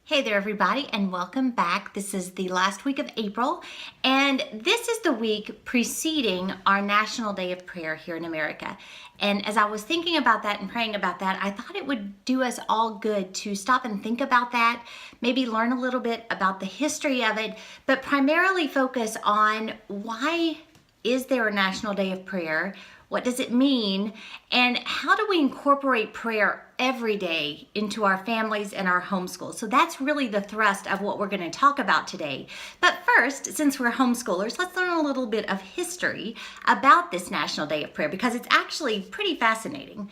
Hey there everybody, and welcome back. This is the last week of April, and this is the week preceding our National Day of Prayer here in America. And as I was thinking about that and praying about that, I thought it would do us all good to stop and think about that, maybe learn a little bit about the history of it, but primarily focus on why is there a National Day of Prayer? What does it mean? And how do we incorporate prayer every day into our families and our homeschool? So that's really the thrust of what we're going to talk about today. But first, since we're homeschoolers, let's learn a little bit of history about this National Day of Prayer because it's actually pretty fascinating.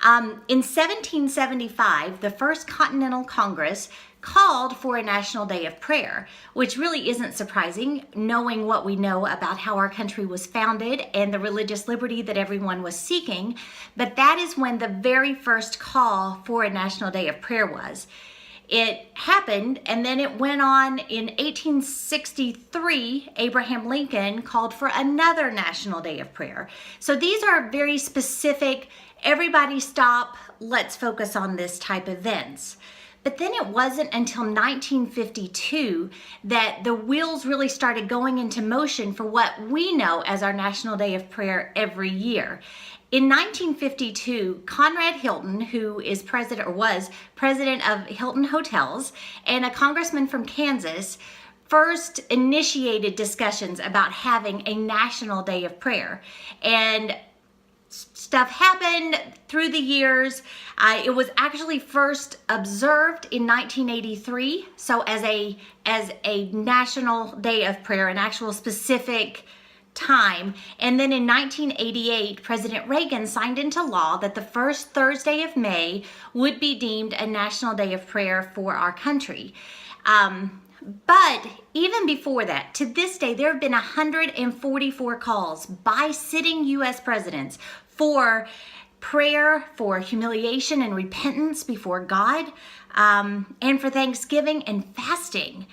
In 1775, the First Continental Congress called for a National Day of Prayer, which really isn't surprising, knowing what we know about how our country was founded and the religious liberty that everyone was seeking. But that is when the very first call for a National Day of Prayer was. It happened, and then it went on in 1863. Abraham Lincoln called for another National Day of Prayer. So these are very specific, everybody stop, let's focus on this type events. But then it wasn't until 1952 that the wheels really started going into motion for what we know as our National Day of Prayer every year. In 1952, Conrad Hilton, who is president or was president of Hilton Hotels, and a congressman from Kansas, first initiated discussions about having a National Day of Prayer. And stuff happened through the years. It was actually first observed in 1983, so as a National Day of Prayer, an actual specific time. And then in 1988, President Reagan signed into law that the first Thursday of May would be deemed a National Day of Prayer for our country. But even before that, to this day, there have been 144 calls by sitting U.S. presidents for prayer, for humiliation and repentance before God, and for thanksgiving and fasting.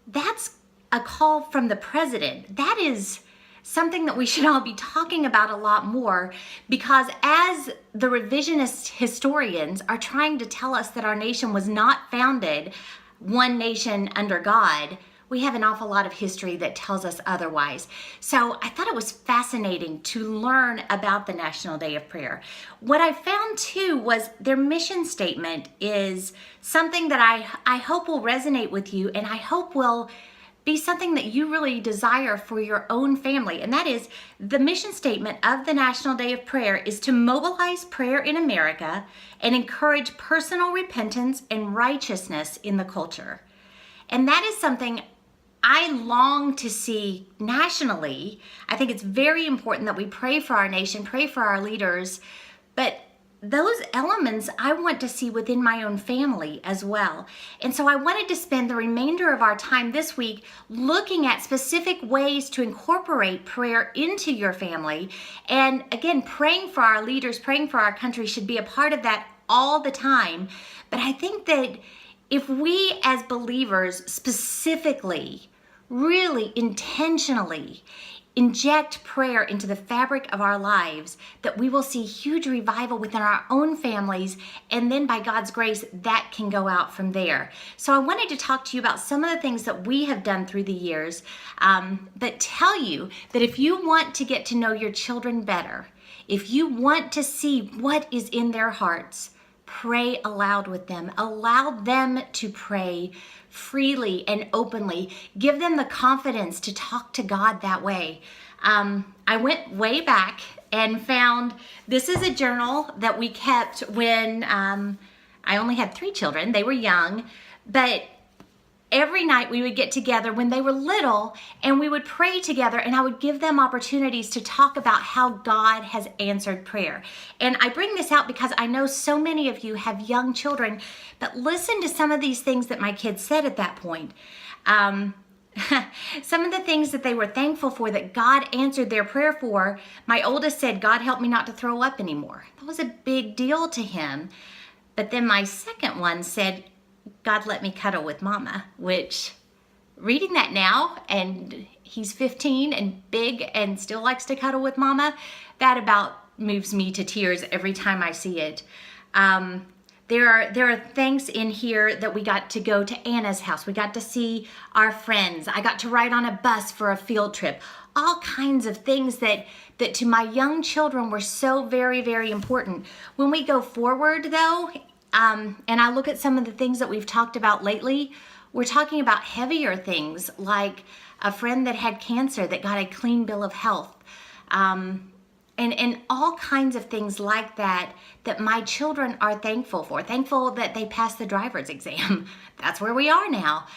That's a call from the president. That is something that we should all be talking about a lot more, because as the revisionist historians are trying to tell us that our nation was not founded one nation under God, we have an awful lot of history that tells us otherwise. So I thought it was fascinating to learn about the National Day of Prayer. What I found too was their mission statement is something that I hope will resonate with you, and I hope will be something that you really desire for your own family. And that is, the mission statement of the National Day of Prayer is to mobilize prayer in America and encourage personal repentance and righteousness in the culture. And that is something I long to see nationally. I think it's very important that we pray for our nation, pray for our leaders, but those elements I want to see within my own family as well. And so I wanted to spend the remainder of our time this week looking at specific ways to incorporate prayer into your family. And again, praying for our leaders, praying for our country should be a part of that all the time. But I think that if we as believers specifically, really intentionally inject prayer into the fabric of our lives, that we will see huge revival within our own families, and then by God's grace, that can go out from there. So I wanted to talk to you about some of the things that we have done through the years, but tell you that if you want to get to know your children better, if you want to see what is in their hearts, pray aloud with them. Allow them to pray freely and openly. Give them the confidence to talk to God that way. I went way back and found, this is a journal that we kept when I only had 3 children. They were young, but every night we would get together when they were little and we would pray together, and I would give them opportunities to talk about how God has answered prayer. And I bring this out because I know so many of you have young children, but listen to some of these things that my kids said at that point. Some of the things that they were thankful for that God answered their prayer for. My oldest said, "God help me not to throw up anymore." That was a big deal to him. But then my second one said, "God let me cuddle with mama," which, reading that now, and he's 15 and big and still likes to cuddle with mama, that about moves me to tears every time I see it. There are things in here that we got to go to Anna's house. We got to see our friends. I got to ride on a bus for a field trip. All kinds of things that to my young children were so very, very important. When we go forward though, and I look at some of the things that we've talked about lately, we're talking about heavier things like a friend that had cancer that got a clean bill of health. And all kinds of things like that my children are thankful for. Thankful that they passed the driver's exam. That's where we are now.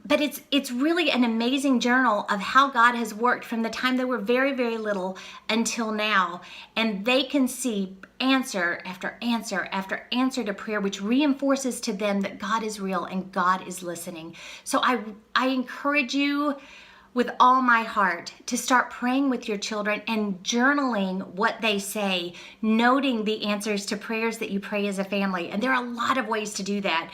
But it's really an amazing journal of how God has worked from the time they were very, very little until now. And they can see answer after answer after answer to prayer, which reinforces to them that God is real and God is listening. So I encourage you with all my heart to start praying with your children and journaling what they say, noting the answers to prayers that you pray as a family. And there are a lot of ways to do that.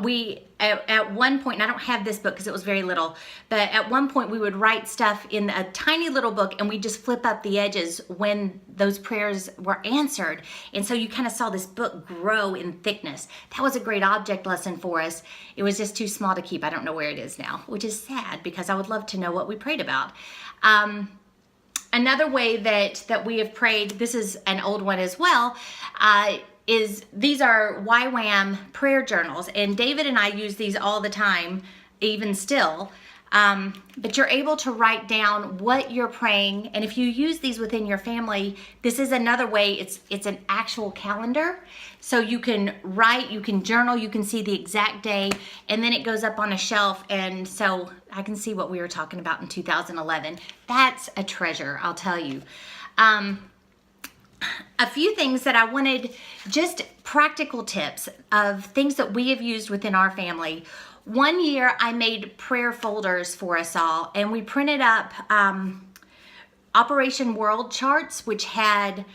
We at one point, and I don't have this book because it was very little, but at one point we would write stuff in a tiny little book and we just flip up the edges when those prayers were answered. And so you kind of saw this book grow in thickness. That was a great object lesson for us. It was just too small to keep. I don't know where it is now, which is sad because I would love to know what we prayed about. Another way that we have prayed, this is an old one as well, is these are YWAM prayer journals, and David and I use these all the time, even still. But you're able to write down what you're praying, and if you use these within your family, this is another way. It's an actual calendar, so you can write, you can journal, you can see the exact day, and then it goes up on a shelf, and so I can see what we were talking about in 2011. That's a treasure, I'll tell you. A few things that I wanted, just practical tips of things that we have used within our family. One year I made prayer folders for us all, and we printed up Operation World charts, which had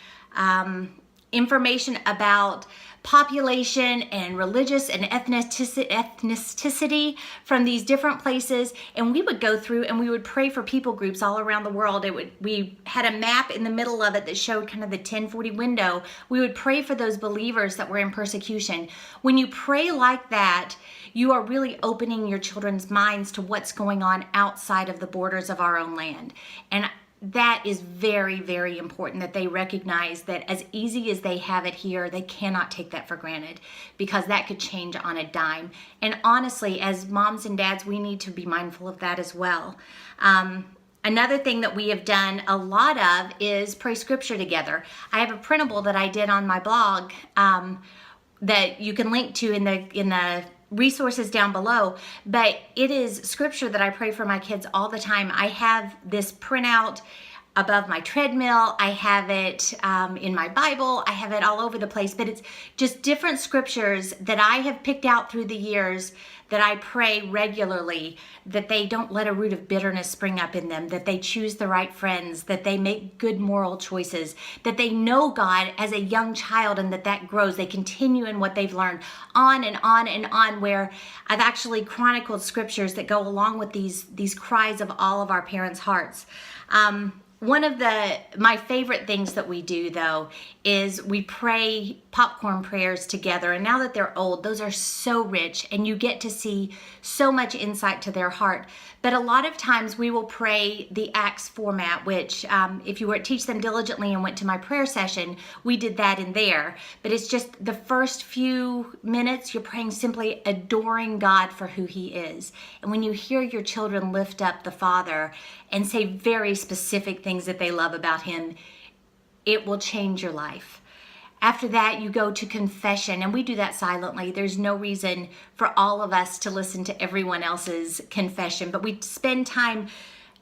information about population and religious and ethnicity from these different places, and we would go through and we would pray for people groups all around the world. We had a map in the middle of it that showed kind of the 1040 window. We would pray for those believers that were in persecution. When you pray like that, you are really opening your children's minds to what's going on outside of the borders of our own land. And that is very, very important that they recognize that as easy as they have it here, they cannot take that for granted, because that could change on a dime. And honestly, as moms and dads, we need to be mindful of that as well. Another thing that we have done a lot of is pray scripture together. I have a printable that I did on my blog that you can link to in the resources down below, but it is scripture that I pray for my kids all the time. I have this printout above my treadmill. I have it in my Bible. I have it all over the place, but it's just different scriptures that I have picked out through the years that I pray regularly, that they don't let a root of bitterness spring up in them, that they choose the right friends, that they make good moral choices, that they know God as a young child, and that grows. They continue in what they've learned, on and on and on, where I've actually chronicled scriptures that go along with these cries of all of our parents' hearts. One of my favorite things that we do, though, is we pray popcorn prayers together. And now that they're old, those are so rich, and you get to see so much insight to their heart. But a lot of times we will pray the Acts format, which if you were to teach them diligently and went to my prayer session, we did that in there. But it's just the first few minutes, you're praying simply adoring God for who He is. And when you hear your children lift up the Father and say very specific things that they love about Him, it will change your life. After that, you go to confession, and we do that silently. There's no reason for all of us to listen to everyone else's confession, but we spend time,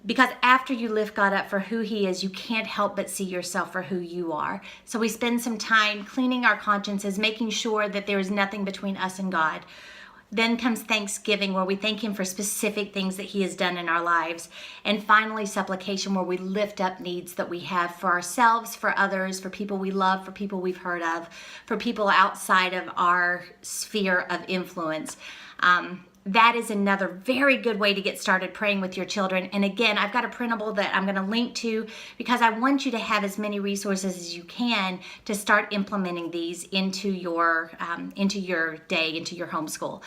because after you lift God up for who He is, you can't help but see yourself for who you are. So we spend some time cleaning our consciences, making sure that there is nothing between us and God. Then comes Thanksgiving, where we thank Him for specific things that He has done in our lives. And finally, supplication, where we lift up needs that we have for ourselves, for others, for people we love, for people we've heard of, for people outside of our sphere of influence. that is another very good way to get started praying with your children. And again, I've got a printable that I'm going to link to because I want you to have as many resources as you can to start implementing these into your day, into your homeschool.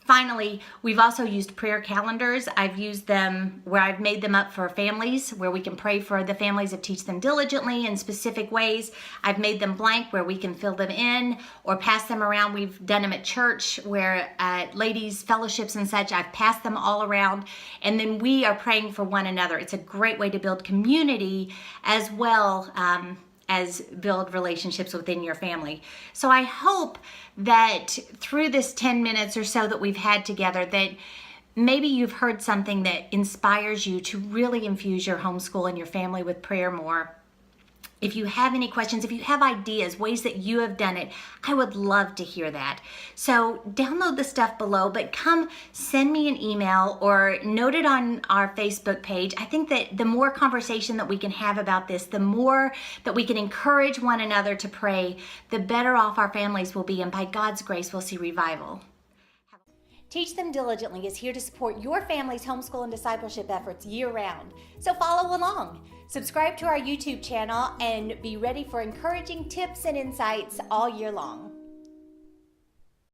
Finally, we've also used prayer calendars. I've used them where I've made them up for families where we can pray for the families and teach them diligently in specific ways. I've made them blank where we can fill them in or pass them around. We've done them at church where ladies' fellowships and such. I've passed them all around, and then we are praying for one another. It's a great way to build community as well as build relationships within your family. So I hope that through this 10 minutes or so that we've had together, that maybe you've heard something that inspires you to really infuse your homeschool and your family with prayer more. If you have any questions, if you have ideas, ways that you have done it, I would love to hear that. So download the stuff below, but come send me an email or note it on our Facebook page. I think that the more conversation that we can have about this, the more that we can encourage one another to pray, the better off our families will be, and by God's grace, we'll see revival. Teach Them Diligently is here to support your family's homeschool and discipleship efforts year-round. So follow along. Subscribe to our YouTube channel and be ready for encouraging tips and insights all year long.